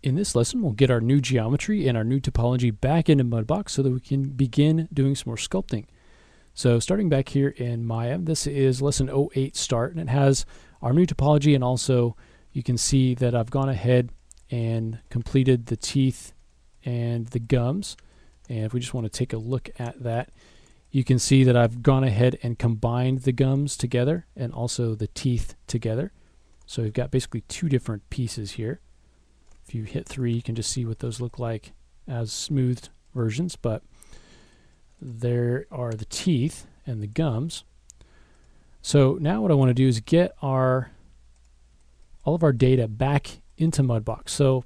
In this lesson, we'll get our new geometry and our new topology back into Mudbox so that we can begin doing some more sculpting. So starting back here in Maya, this is lesson 08 start, and it has our new topology, and also you can see that I've gone ahead and completed the teeth and the gums. And if we just want to take a look at that, you can see that I've gone ahead and combined the gums together and also the teeth together. So we've got basically two different pieces here. If you hit 3, you can just see what those look like as smoothed versions, but there are the teeth and the gums. So now what I want to do is get all of our data back into Mudbox. So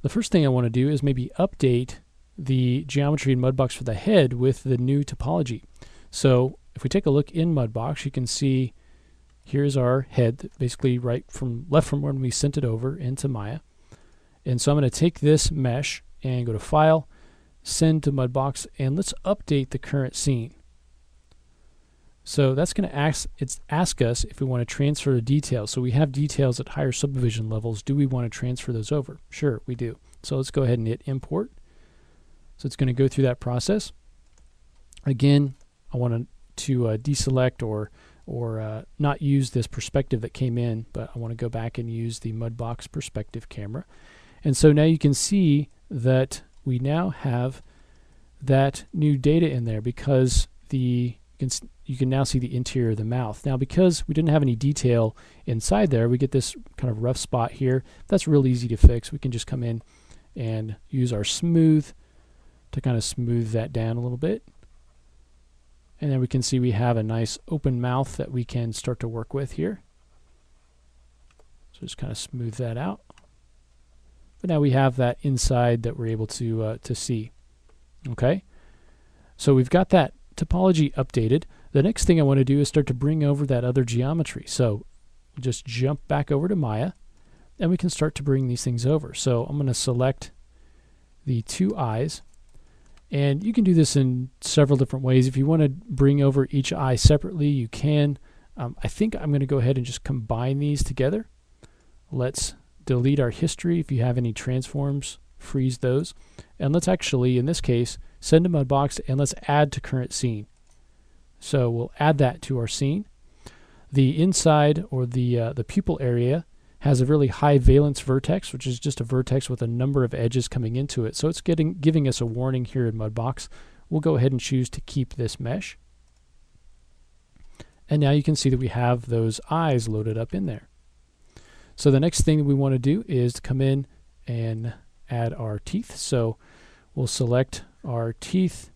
the first thing I want to do is maybe update the geometry in Mudbox for the head with the new topology. So if we take a look in Mudbox, you can see here's our head, basically left from when we sent it over into Maya. And so I'm going to take this mesh and go to File, Send to Mudbox, and let's update the current scene. So that's going to ask us if we want to transfer the details. So we have details at higher subdivision levels. Do we want to transfer those over? Sure, we do. So let's go ahead and hit Import. So it's going to go through that process. Again, I want to deselect or not use this perspective that came in, but I want to go back and use the Mudbox perspective camera. And so now you can see that we now have that new data in there because you can now see the interior of the mouth. Now because we didn't have any detail inside there, we get this kind of rough spot here. That's real easy to fix. We can just come in and use our smooth to kind of smooth that down a little bit. And then we can see we have a nice open mouth that we can start to work with here. So just kind of smooth that out. But now we have that inside that we're able to see. Okay, so we've got that topology updated. The next thing I want to do is start to bring over that other geometry. So just jump back over to Maya, and we can start to bring these things over. So I'm going to select the two eyes, and you can do this in several different ways. If you want to bring over each eye separately, you can. I think I'm going to go ahead and just combine these together. Let's delete our history. If you have any transforms, freeze those. And let's actually, in this case, send to Mudbox and let's add to current scene. So we'll add that to our scene. The inside, or the pupil area, has a really high valence vertex, which is just a vertex with a number of edges coming into it. So it's giving us a warning here in Mudbox. We'll go ahead and choose to keep this mesh. And now you can see that we have those eyes loaded up in there. So the next thing that we want to do is to come in and add our teeth. So we'll select our teeth,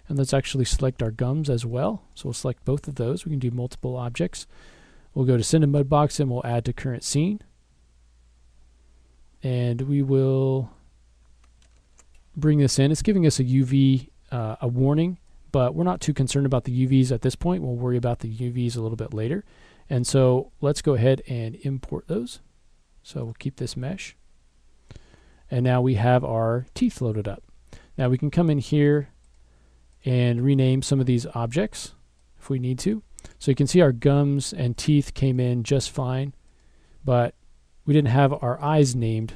and let's actually select our gums as well. So we'll select both of those. We can do multiple objects. We'll go to Send to Mudbox and we'll add to current scene. And we will bring this in. It's giving us a UV a warning, but we're not too concerned about the UVs at this point. We'll worry about the UVs a little bit later. And so let's go ahead and import those. So we'll keep this mesh. And now we have our teeth loaded up. Now we can come in here and rename some of these objects if we need to. So you can see our gums and teeth came in just fine, but we didn't have our eyes named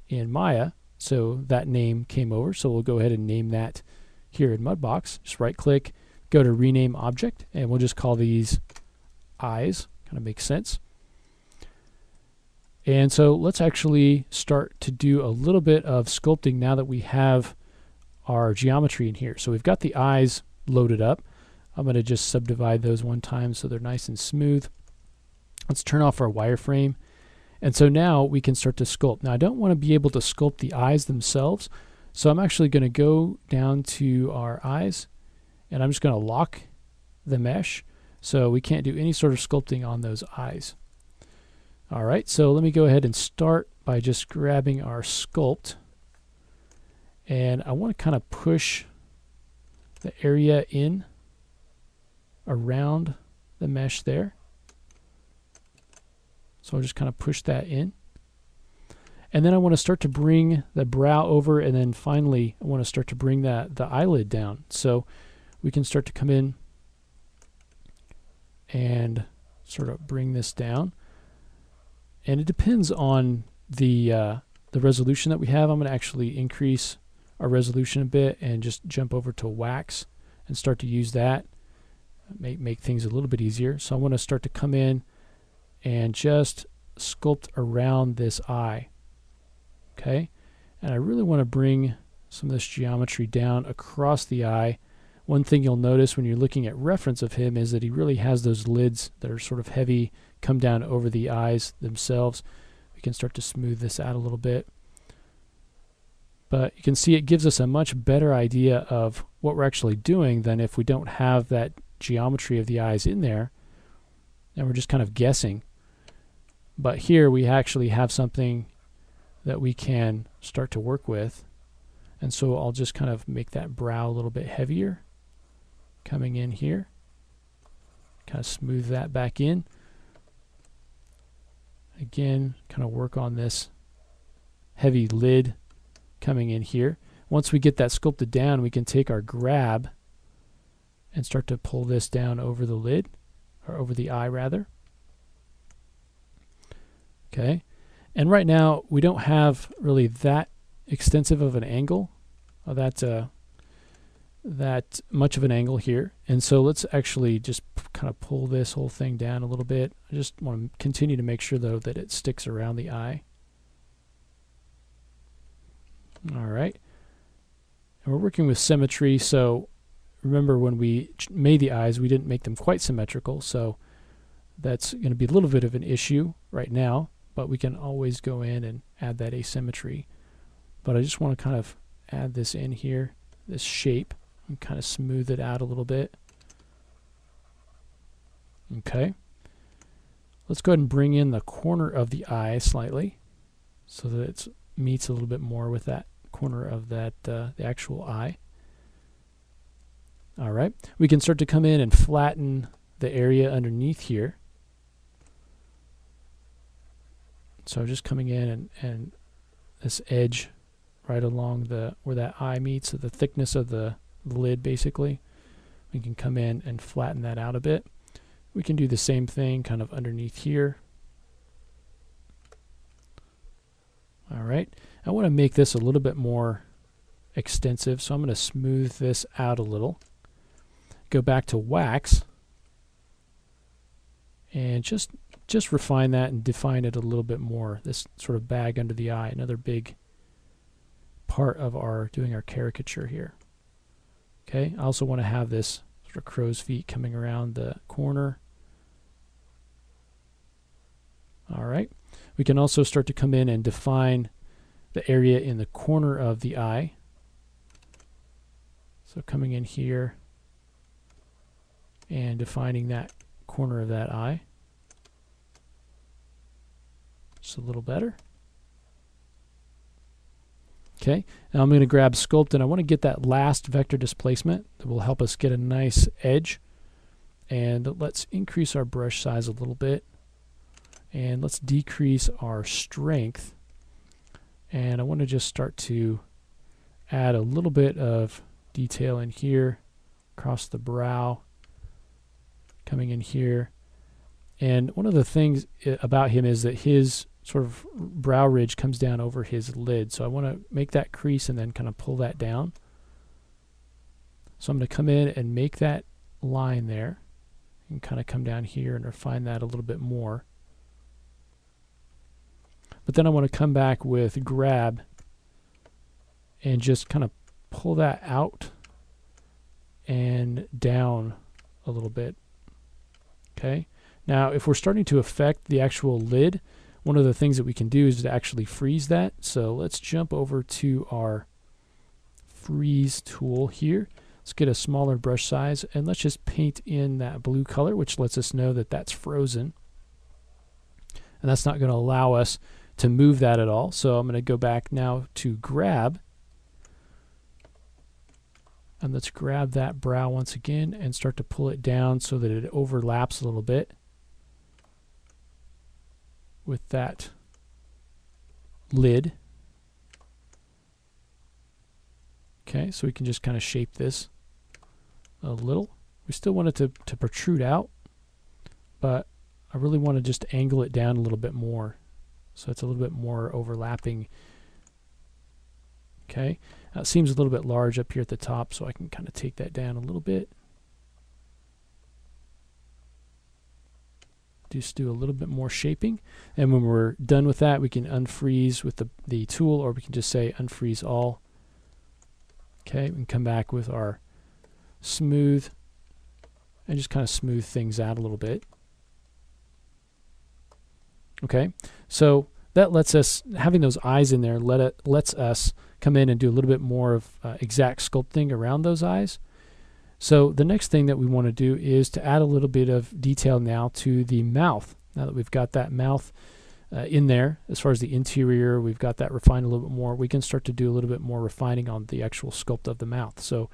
in Maya, so that name came over. So we'll go ahead and name that here in Mudbox. Just right click, go to rename object, and we'll just call these eyes. Kind of makes sense. And so let's actually start to do a little bit of sculpting now that we have our geometry in here. So we've got the eyes loaded up. I'm going to just subdivide those one time so they're nice and smooth. Let's turn off our wireframe. And so now we can start to sculpt. Now I don't want to be able to sculpt the eyes themselves, so I'm actually going to go down to our eyes, and I'm just going to lock the mesh so we can't do any sort of sculpting on those eyes. All right, so let me go ahead and start by just grabbing our sculpt, and I want to kind of push the area in around the mesh there. So I'll just kind of push that in. And then I want to start to bring the brow over, and then finally I want to start to bring the eyelid down. So we can start to come in and sort of bring this down. And it depends on the the resolution that we have, I'm going to actually increase our resolution a bit and just jump over to wax and start to use that. Make things a little bit easier. So I want to start to come in and just sculpt around this eye. Okay, and I really want to bring some of this geometry down across the eye. One thing you'll notice when you're looking at reference of him is that he really has those lids that are sort of heavy, come down over the eyes themselves. We can start to smooth this out a little bit. But you can see it gives us a much better idea of what we're actually doing than if we don't have that geometry of the eyes in there and we're just kind of guessing. But here we actually have something that we can start to work with. And so I'll just kind of make that brow a little bit heavier, coming in here, kind of smooth that back in. Again, kind of work on this heavy lid coming in here. Once we get that sculpted down, we can take our grab and start to pull this down over the lid, or over the eye rather. Okay, and right now we don't have really that extensive of an angle, that much of an angle here, and so let's actually just kind of pull this whole thing down a little bit. I just want to continue to make sure though that it sticks around the eye. All right, and we're working with symmetry, so remember when we made the eyes we didn't make them quite symmetrical, so that's going to be a little bit of an issue right now, but we can always go in and add that asymmetry. But I just want to kind of add this in here, this shape, and kind of smooth it out a little bit. Okay, let's go ahead and bring in the corner of the eye slightly so that it meets a little bit more with that corner of that the actual eye. All right, we can start to come in and flatten the area underneath here. So just coming in and this edge right along where that eye meets, so the thickness of the lid basically, we can come in and flatten that out a bit. We can do the same thing kind of underneath here. All right, I want to make this a little bit more extensive, so I'm going to smooth this out a little. Go back to wax and just refine that and define it a little bit more. This sort of bag under the eye, another big part of doing our caricature here. Okay, I also want to have this sort of crow's feet coming around the corner. All right, we can also start to come in and define the area in the corner of the eye. So coming in here and defining that corner of that eye. Just a little better. Okay, now I'm going to grab sculpt and I want to get that last vector displacement that will help us get a nice edge. And let's increase our brush size a little bit. And let's decrease our strength. And I want to just start to add a little bit of detail in here across the brow, coming in here. And one of the things about him is that his sort of brow ridge comes down over his lid. So I want to make that crease and then kind of pull that down. So I'm going to come in and make that line there and kind of come down here and refine that a little bit more. But then I want to come back with grab and just kind of pull that out and down a little bit. Okay. Now, if we're starting to affect the actual lid, one of the things that we can do is to actually freeze that. So let's jump over to our freeze tool here. Let's get a smaller brush size and let's just paint in that blue color, which lets us know that that's frozen. And that's not going to allow us to move that at all. So I'm going to go back now to grab. And let's grab that brow once again and start to pull it down so that it overlaps a little bit with that lid. Okay, so we can just kind of shape this a little. We still want it to protrude out, but I really want to just angle it down a little bit more so it's a little bit more overlapping Okay, it seems a little bit large up here at the top, so I can kind of take that down a little bit. Just do a little bit more shaping, and when we're done with that, we can unfreeze with the tool, or we can just say unfreeze all. Okay, we can come back with our smooth and just kind of smooth things out a little bit. Okay, so that lets us, having those eyes in there, lets us come in and do a little bit more of exact sculpting around those eyes. So the next thing that we want to do is to add a little bit of detail now to the mouth. Now that we've got that mouth in there, as far as the interior, we've got that refined a little bit more, we can start to do a little bit more refining on the actual sculpt of the mouth. So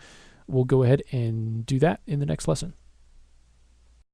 we'll go ahead and do that in the next lesson.